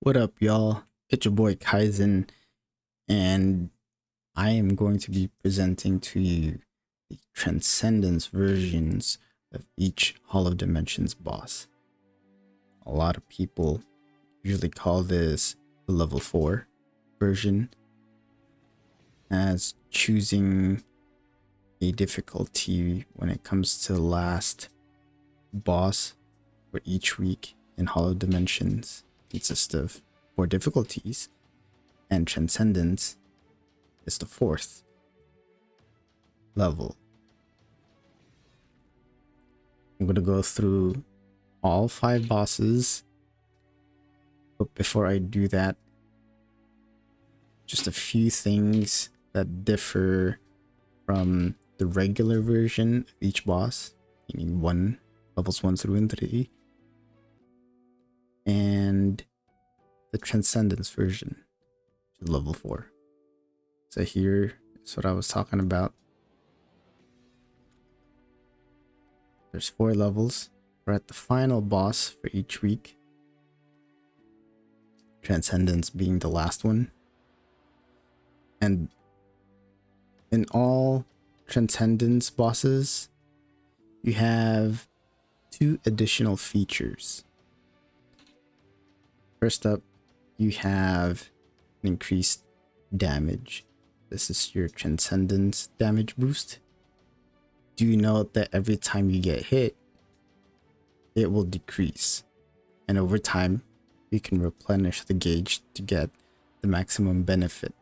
What up, y'all? It's your boy KAIZEN, and I am going to be presenting to you the Transcendence versions of each Hollow Dimensions boss. A lot of people usually call this the level 4 version, as choosing a difficulty when it comes to the last boss for each week in Hollow Dimensions consists of 4 difficulties, and Transcendence is the 4th level. I'm going to go through all 5 bosses, but before I do that, just a few things that differ from the regular version of each boss, meaning levels 1 through 3, and the Transcendence version, which is level 4. So here is what I was talking about. There's 4 levels. We're at the final boss for each week, Transcendence being the last one. And in all Transcendence bosses, you have 2 additional features. First up, you have an increased damage. This is your Transcendence damage boost. Do note that every time you get hit, it will decrease, and over time you can replenish the gauge to get the maximum benefit.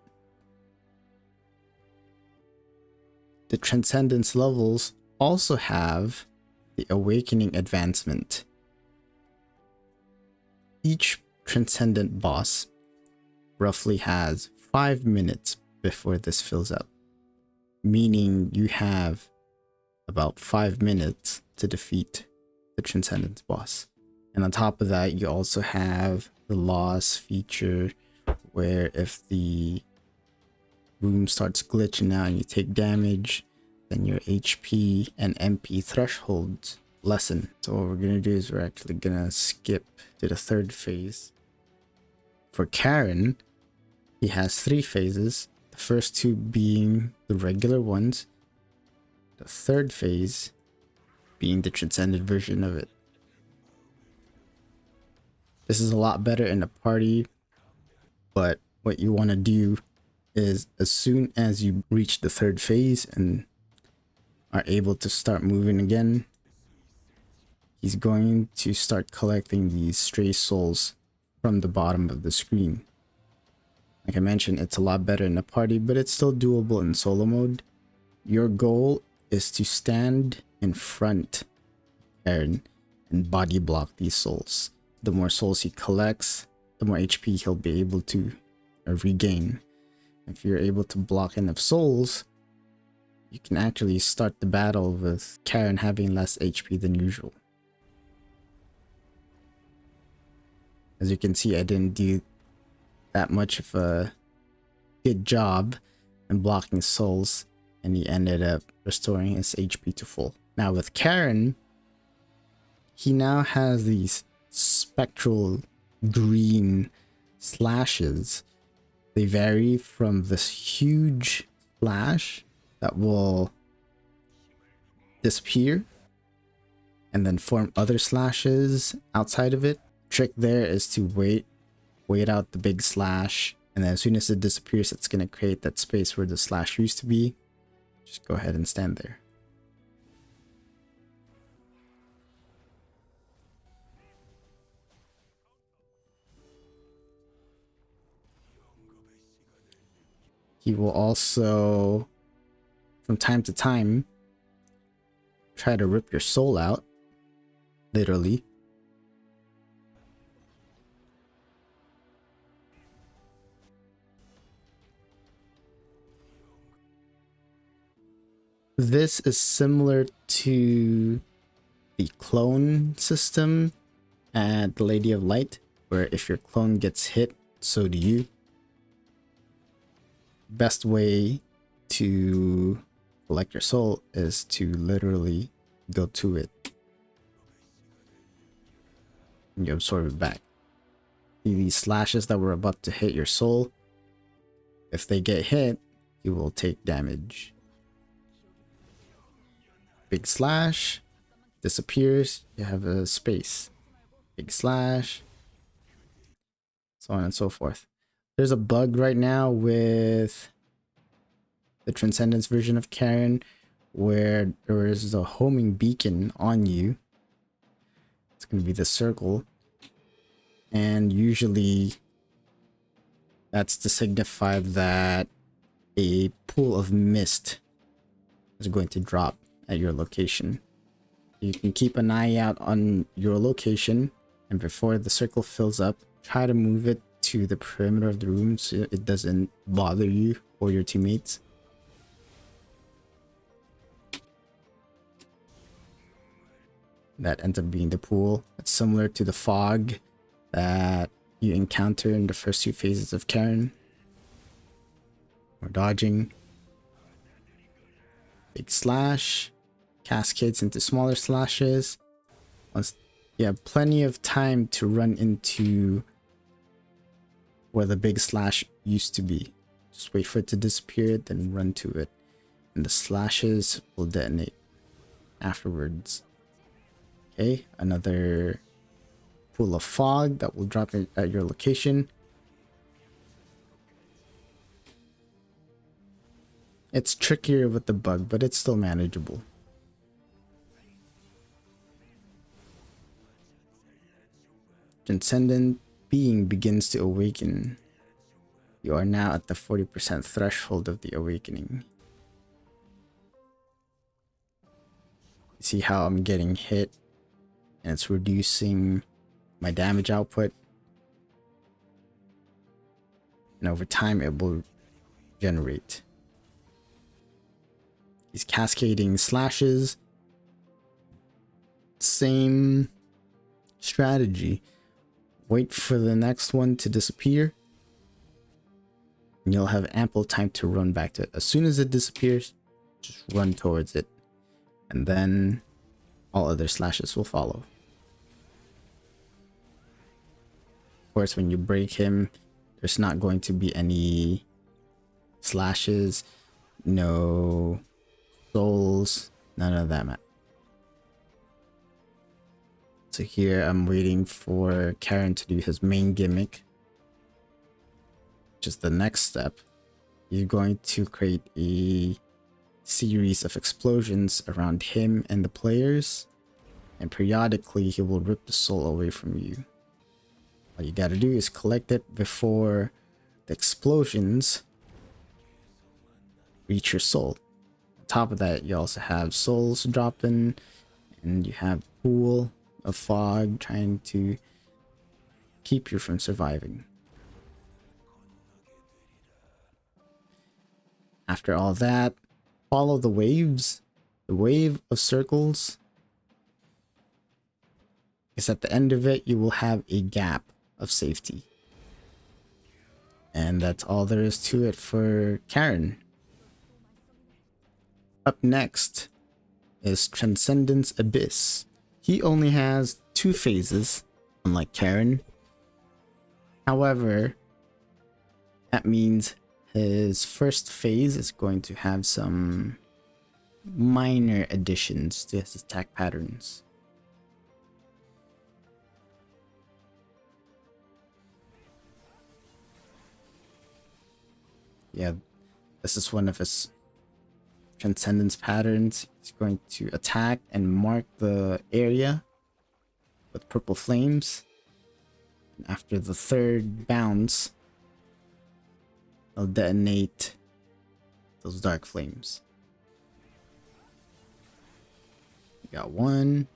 The Transcendence levels also have the Awakening advancement. Each Transcendent boss roughly has 5 minutes before this fills up, meaning you have about 5 minutes to defeat the Transcendence boss. And on top of that, you also have the loss feature, where if the room starts glitching out and you take damage, then your HP and MP thresholds lessen. So what we're gonna do is we're actually gonna skip to the 3rd phase. For Karon, he has 3 phases, the first 2 being the regular ones, the 3rd phase being the Transcended version of it. This is a lot better in a party, but what you want to do is, as soon as you reach the 3rd phase and are able to start moving again, he's going to start collecting these stray souls from the bottom of the screen. Like I mentioned, it's a lot better in a party, but it's still doable in solo mode. Your goal is to stand in front of Karon and body block these souls. The more souls he collects, the more HP he'll be able to regain. If you're able to block enough souls, you can actually start the battle with Karon having less HP than usual. As you can see, I didn't do that much of a good job in blocking souls, and he ended up restoring his HP to full. Now with Karon, he now has these spectral green slashes. They vary from this huge flash that will disappear and then form other slashes outside of it. Trick there is to wait out the big slash, and then as soon as it disappears, it's going to create that space where the slash used to be. Just go ahead and stand there. He will also, from time to time, try to rip your soul out, literally. This is similar to the clone system at the Lady of Light, where if your clone gets hit, so do you. Best way to collect your soul is to literally go to it and you absorb it back. See these slashes that were about to hit your soul? If they get hit, you will take damage. Big slash, disappears, you have a space. Big slash, so on and so forth. There's a bug right now with the Transcendence version of Karon where there is a homing beacon on you. It's going to be the circle. And usually that's to signify that a pool of mist is going to drop at your location. You can keep an eye out on your location, and before the circle fills up, try to move it to the perimeter of the room so it doesn't bother you or your teammates. That ends up being the pool. It's similar to the fog that you encounter in the first two phases of Karon. Or dodging. Big slash. Cascades into smaller slashes. Once you have plenty of time to run into where the big slash used to be. Just wait for it to disappear, then run to it. And the slashes will detonate afterwards. Okay, another pool of fog that will drop it at your location. It's trickier with the bug, but it's still manageable. Transcendent being begins to awaken. You are now at the 40% threshold of the awakening. See how I'm getting hit and it's reducing my damage output, and over time it will generate these cascading slashes. Same strategy. Wait for the next one to disappear and you'll have ample time to run back to it. As soon as it disappears, just run towards it, and then all other slashes will follow. Of course, when you break him, there's not going to be any slashes, no souls, none of that. So here I'm waiting for Karon to do his main gimmick, which is the next step. You're going to create a series of explosions around him and the players, and periodically he will rip the soul away from you. All you gotta do is collect it before the explosions reach your soul. On top of that, you also have souls dropping, and you have pool of fog trying to keep you from surviving. After all that, follow the waves. The wave of circles, because at the end of it you will have a gap of safety. And that's all there is to it for Karon. Up next is Transcendence Abyss. He only has 2 phases, unlike Karon. However, that means his first phase is going to have some minor additions to his attack patterns. Yeah, this is one of his Transcendence patterns. He's going to attack and mark the area with purple flames. And after the 3rd bounce, he'll detonate those dark flames. We got 1,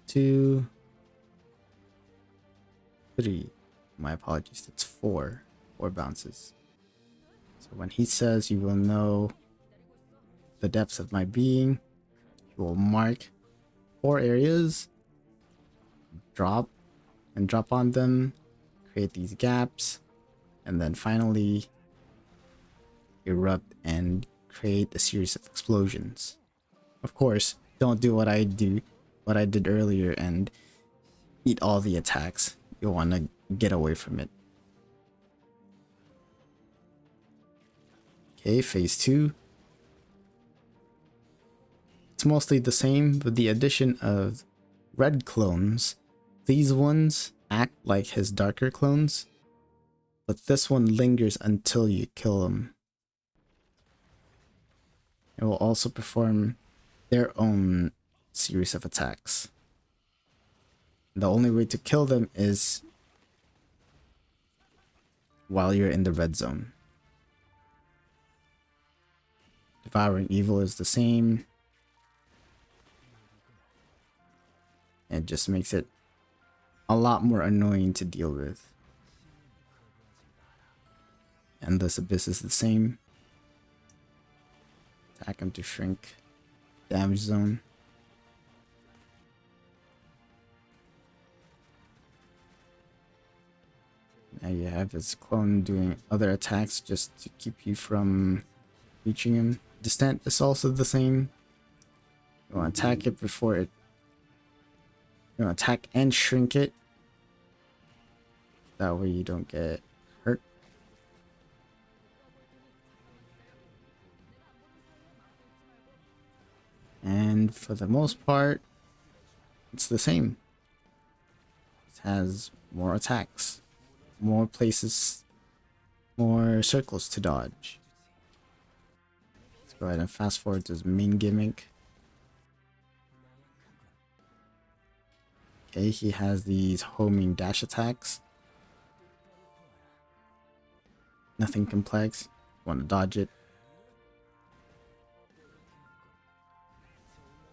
2, 3. My apologies, that's 4 bounces. So when he says, "You will know the depths of my being," he will mark 4 areas, drop on them, create these gaps, and then finally erupt and create a series of explosions. Of course, don't do what I did earlier and eat all the attacks. You'll want to get away from it. Okay, phase 2. It's mostly the same with the addition of red clones. These ones act like his darker clones, but this one lingers until you kill him. It will also perform their own series of attacks. The only way to kill them is while you're in the red zone. Devouring Evil is the same. It just makes it a lot more annoying to deal with. Endless Abyss is the same. Attack him to shrink damage zone. Now you have his clone doing other attacks just to keep you from reaching him. Descent is also the same. You want to attack it before it. You want to attack and shrink it. That way you don't get hurt. And for the most part, it's the same. It has more attacks, more places, more circles to dodge. Let's go ahead and fast forward to his main gimmick. Okay, he has these homing dash attacks. Nothing complex. Want to dodge it.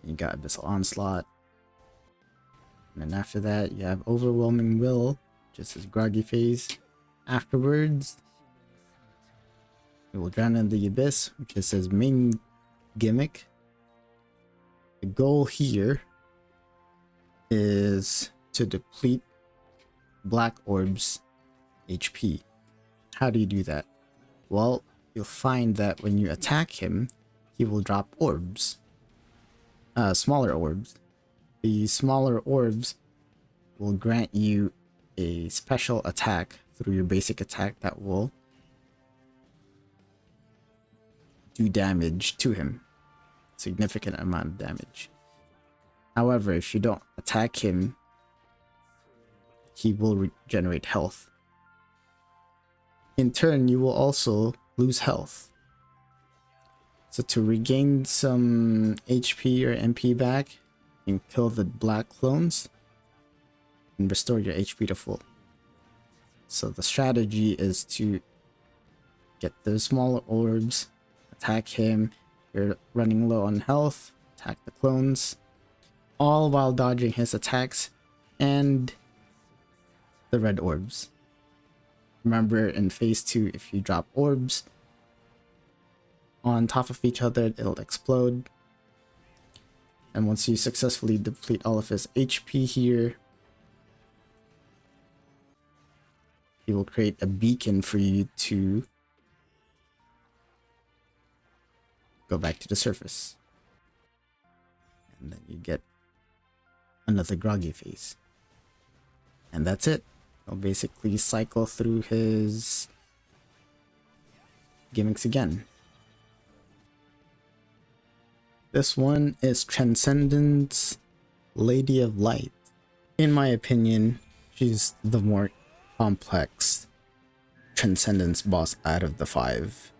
You got Abyssal Onslaught. And then after that, you have Overwhelming Will, just his groggy phase. Afterwards, he will drown in the Abyss, which is his main gimmick. The goal here is to deplete Black Orb's HP. How do you do that? Well, you'll find that when you attack him, he will drop orbs. Smaller orbs. The smaller orbs will grant you a special attack through your basic attack that will do damage to him. Significant amount of damage. However, if you don't attack him, he will regenerate health. In turn, you will also lose health. So to regain some HP or MP back, you can kill the black clones and restore your HP to full. So the strategy is to get those smaller orbs, attack him, you're running low on health, attack the clones, all while dodging his attacks and the red orbs. Remember, in phase 2, if you drop orbs on top of each other, it'll explode. And once you successfully deplete all of his HP here, he will create a beacon for you to go back to the surface. And then you get another groggy phase. And that's it. He'll basically cycle through his gimmicks again. This one is Transcendence Lady of Light. In my opinion, she's the more complex Transcendence boss out of the 5.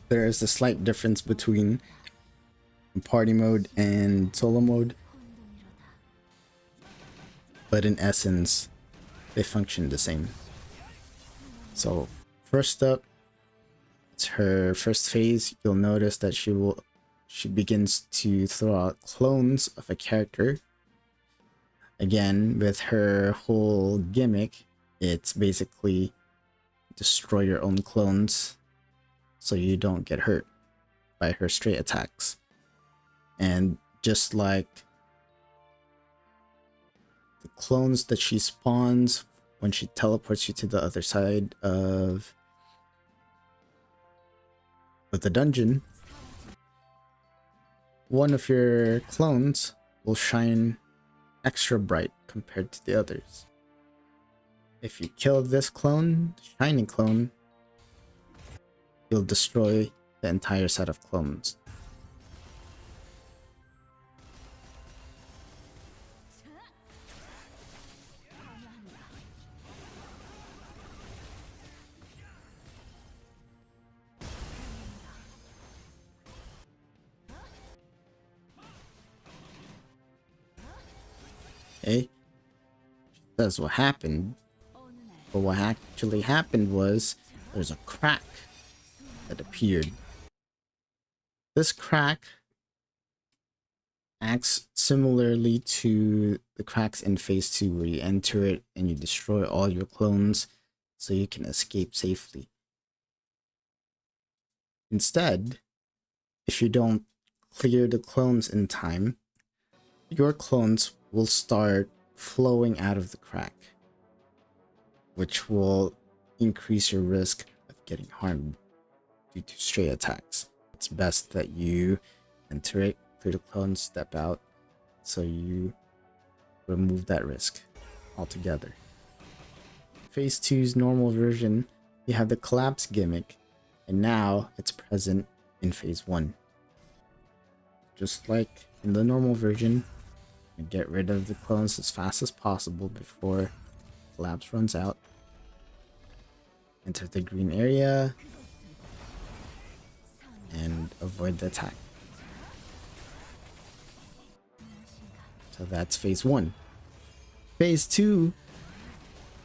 There is a slight difference between party mode and solo mode, but in essence, they function the same. So first up, it's her first phase. You'll notice that she begins to throw out clones of a character. Again, with her whole gimmick, it's basically destroy your own clones so you don't get hurt by her straight attacks. And just like the clones that she spawns when she teleports you to the other side of the dungeon, one of your clones will shine extra bright compared to the others. If you kill this clone, shiny clone, you'll destroy the entire set of clones. Okay, that's what happened. But what actually happened was there's a crack that appeared. This crack acts similarly to the cracks in phase 2 where you enter it and you destroy all your clones so you can escape safely. Instead, if you don't clear the clones in time, your clones will start flowing out of the crack, which will increase your risk of getting harmed due to stray attacks. It's best that you enter it, clear the clones, step out, so you remove that risk altogether. Phase 2's normal version, you have the collapse gimmick, and now it's present in phase 1. Just like in the normal version, you get rid of the clones as fast as possible before collapse runs out. Enter the green area and avoid the attack. So that's phase 1. Phase 2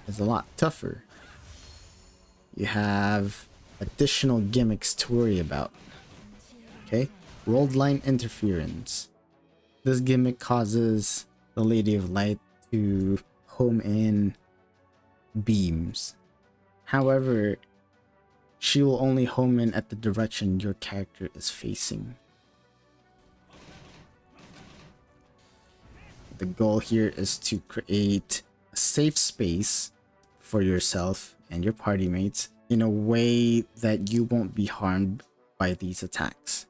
is a lot tougher. You have additional gimmicks to worry about. Okay, world line interference. This gimmick causes the Lady of Light to home in beams. However, she will only home in at the direction your character is facing. The goal here is to create a safe space for yourself and your party mates in a way that you won't be harmed by these attacks.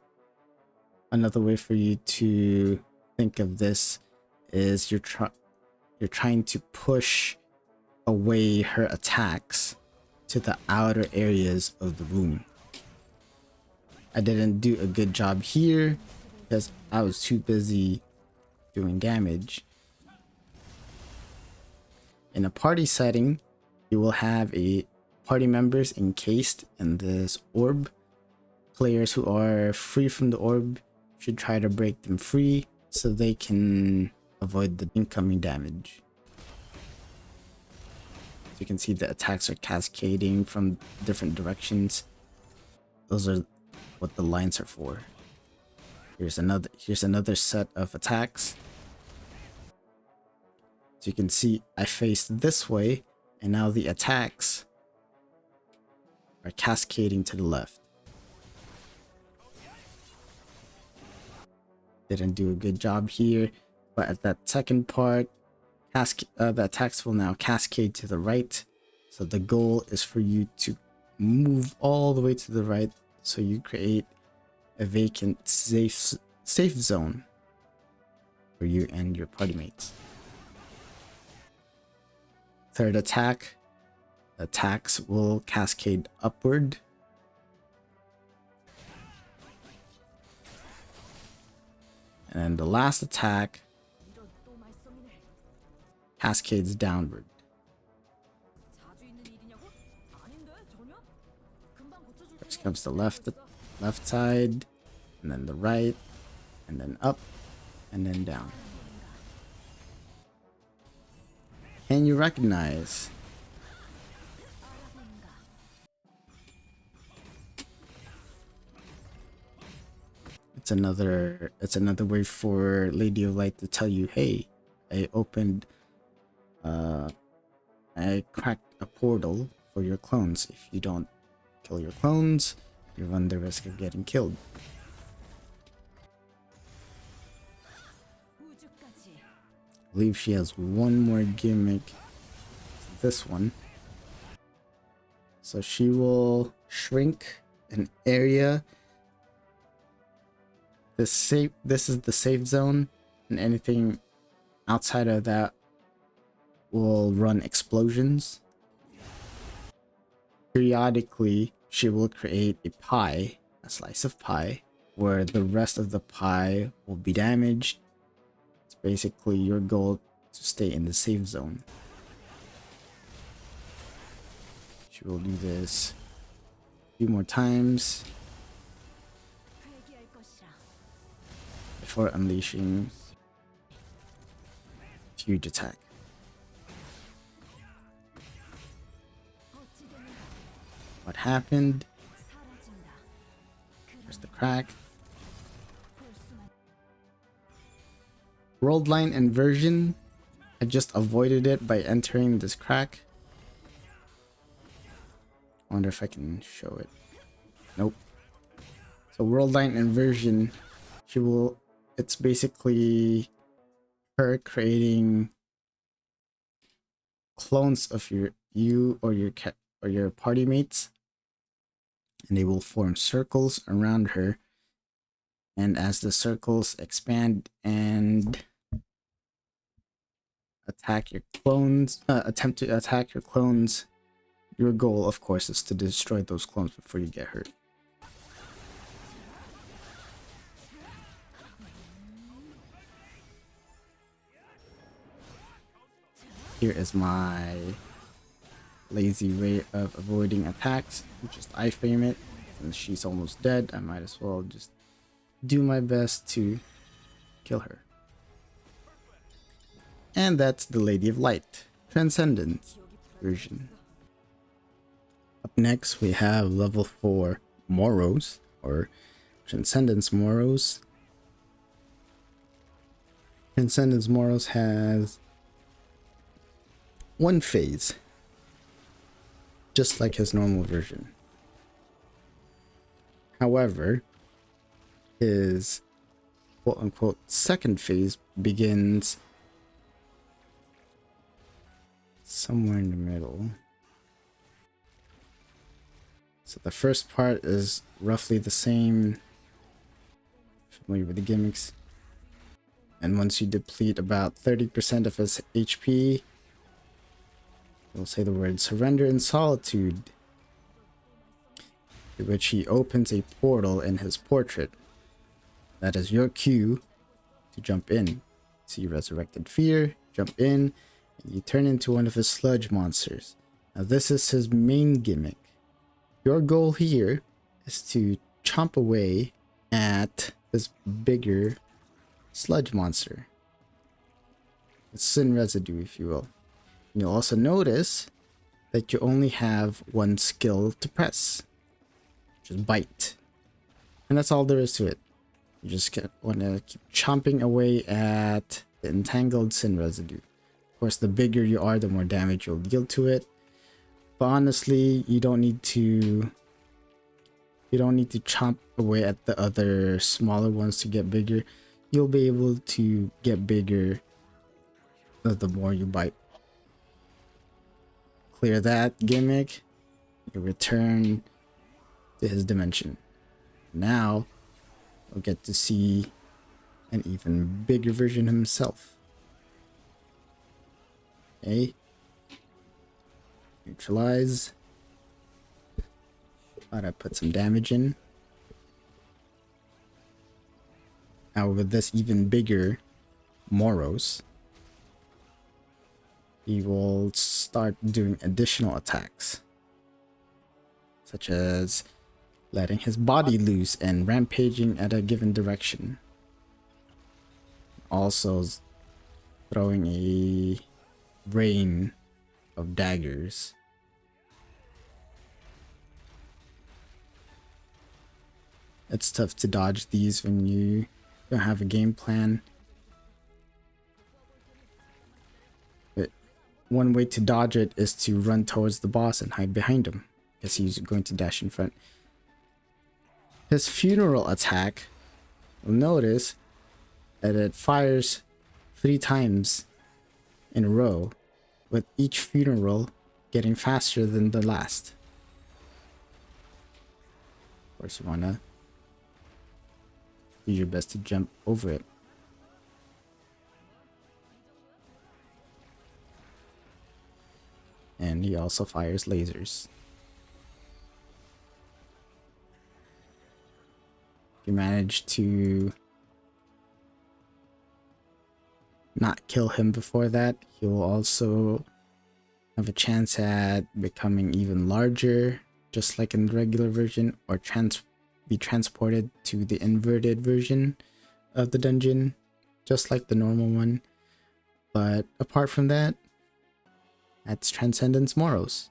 Another way for you to think of this is you're trying to push away her attacks to the outer areas of the room. I didn't do a good job here because I was too busy doing damage. In a party setting, you will have a party members encased in this orb. Players who are free from the orb should try to break them free so they can avoid the incoming damage. So you can see the attacks are cascading from different directions. Those are what the lines are for. Here's another set of attacks. So you can see I faced this way, and now the attacks are cascading to the left. Didn't do a good job here, but at that second part, the attacks will now cascade to the right. So the goal is for you to move all the way to the right so you create a vacant safe zone for you and your party mates. Third attack, attacks will cascade upward. And then the last attack cascades downward. First comes the left side, and then the right, and then up, and then down. Can you recognize? It's another way for Lady of Light to tell you, hey, I cracked a portal for your clones. If you don't kill your clones, you run the risk of getting killed. I believe she has one more gimmick. This one. So she will shrink an area This is the safe zone, and anything outside of that will run explosions. Periodically, she will create a pie, a slice of pie, where the rest of the pie will be damaged. It's basically your goal to stay in the safe zone. She will do this a few more times before unleashing a huge attack. What happened? There's the crack. World line inversion. I just avoided it by entering this crack. I wonder if I can show it. Nope. So world line inversion, it's basically her creating clones of you or your party mates, and they will form circles around her, and as the circles expand and attack your clones, attempt to attack your clones, your goal of course is to destroy those clones before you get hurt. Here is my lazy way of avoiding attacks. Just iframe it, and she's almost dead. I might as well just do my best to kill her. And that's the Lady of Light, Transcendence version. Up next we have level 4 Moros, or Transcendence Moros. Transcendence Moros has one phase, just like his normal version. However, his quote-unquote second phase begins somewhere in the middle. So the first part is roughly the same, familiar with the gimmicks. And once you deplete about 30% of his HP, he'll say the word surrender in solitude, to which he opens a portal in his portrait. That is your cue to jump in. See Resurrected Fear, jump in, and you turn into one of his sludge monsters. Now this is his main gimmick. Your goal here is to chomp away at this bigger sludge monster. It's sin residue, if you will. And you'll also notice that you only have one skill to press, which is bite. And that's all there is to it. You just want to keep chomping away at the entangled sin residue. Of course, the bigger you are, the more damage you'll deal to it. But honestly, you don't need to chomp away at the other smaller ones to get bigger. You'll be able to get bigger the more you bite. Clear that gimmick, you return to his dimension. Now we'll get to see an even bigger version himself. Okay. Neutralize. Thought I put some damage in. Now with this even bigger Moros, he will start doing additional attacks, such as letting his body loose and rampaging at a given direction. Also throwing a rain of daggers. It's tough to dodge these when you don't have a game plan. But one way to dodge it is to run towards the boss and hide behind him, because he's going to dash in front. His funeral attack, you'll notice that it fires 3 times in a row, with each funeral getting faster than the last. Of course, you wanna do your best to jump over it. And he also fires lasers. If you manage to not kill him before that, he will also have a chance at becoming even larger, just like in the regular version, or be transported to the inverted version of the dungeon, just like the normal one. But apart from that, that's Transcendence Moros.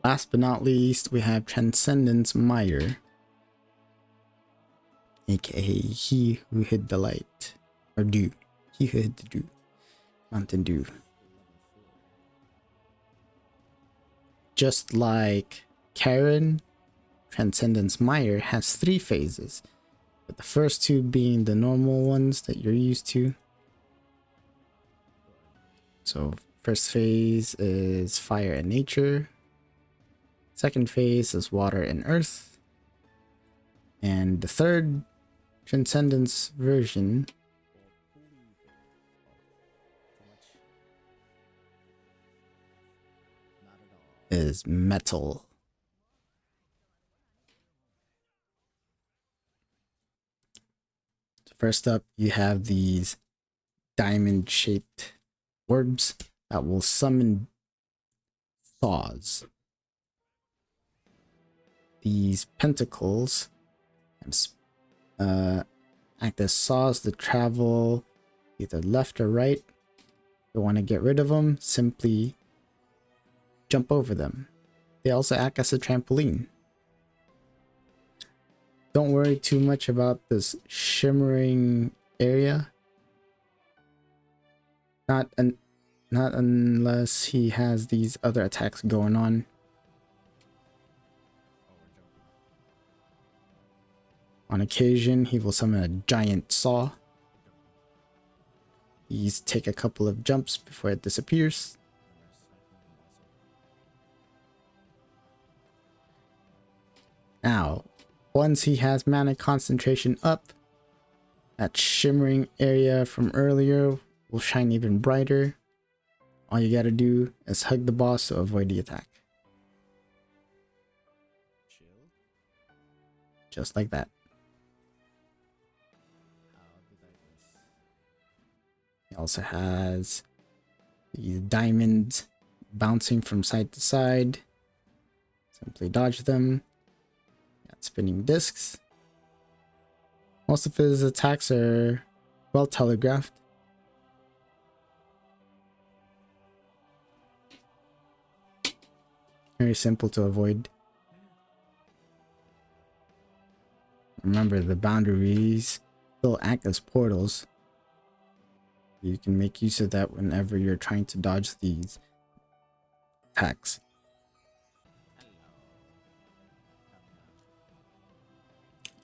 Last but not least, we have Transcendence Myre, aka He Who Hid the Light, or Dew. He Who Hid the Dew. Mountain Dew. Just like Karon, Transcendence Myre has 3 phases, but the first 2 being the normal ones that you're used to. So first phase is fire and nature, second phase is water and earth, and the third Transcendence version is metal. First up, you have these diamond-shaped orbs that will summon saws. These pentacles act as saws that travel either left or right. If you want to get rid of them, simply jump over them. They also act as a trampoline. Don't worry too much about this shimmering area. Not unless he has these other attacks going on. On occasion, he will summon a giant saw. These take a couple of jumps before it disappears. Now, once he has mana concentration up, that shimmering area from earlier will shine even brighter. All you gotta do is hug the boss to avoid the attack. Just like that. He also has these diamonds bouncing from side to side. Simply dodge them. Got spinning discs. Most of his attacks are well telegraphed. Very simple to avoid. Remember, the boundaries still act as portals. You can make use of that whenever you're trying to dodge these attacks.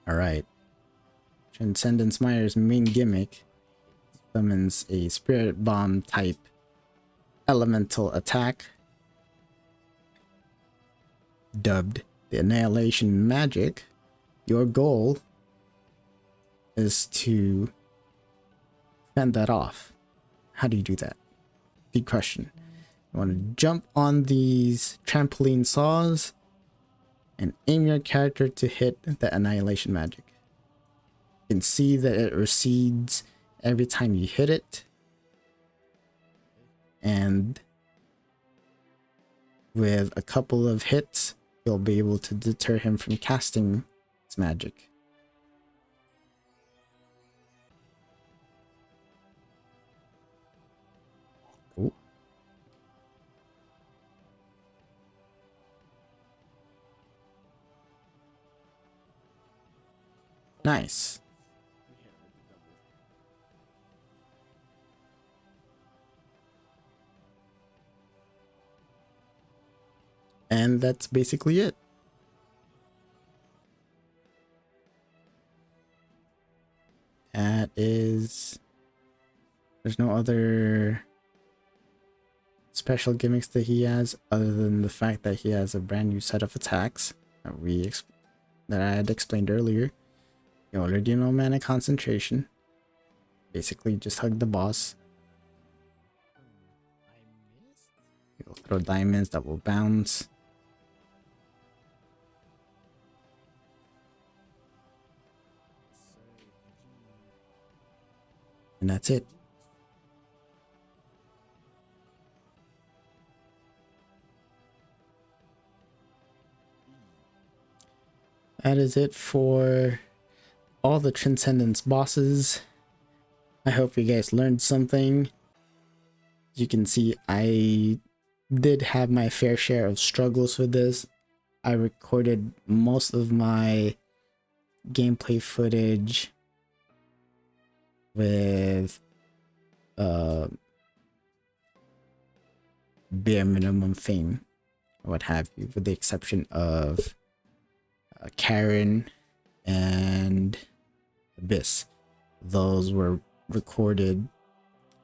Alright. Transcendence Myre's main gimmick summons a Spirit Bomb type elemental attack, dubbed the Annihilation Magic. Your goal is to fend that off. How do you do that? Good question. You want to jump on these trampoline saws and aim your character to hit the Annihilation Magic. You can see that it recedes every time you hit it, and with a couple of hits you'll be able to deter him from casting his magic. Ooh. Nice. And that's basically it. That is... There's no other special gimmicks that he has other than the fact that he has a brand new set of attacks that I had explained earlier. You already know mana concentration. Basically, just hug the boss. You'll throw diamonds that will bounce. And that's it. That is it for all the Transcendence bosses. I hope you guys learned something. As you can see, I did have my fair share of struggles with this. I recorded most of my gameplay footage with bare minimum fame, what have you, with the exception of Karon and Abyss. Those were recorded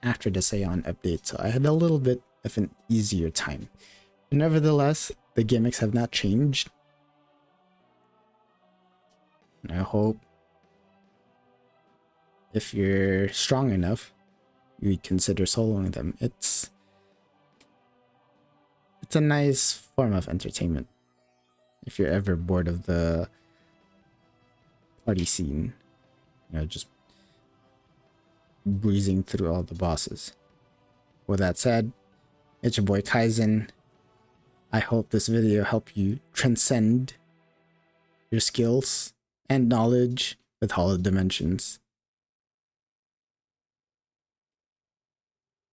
after the Seon update, so I had a little bit of an easier time. But nevertheless, the gimmicks have not changed. And I hope if you're strong enough, you'd consider soloing them. It's a nice form of entertainment if you're ever bored of the party scene, you know, just breezing through all the bosses. With that said, it's your boy KAIZEN. I hope this video helped you transcend your skills and knowledge with HoD dimensions.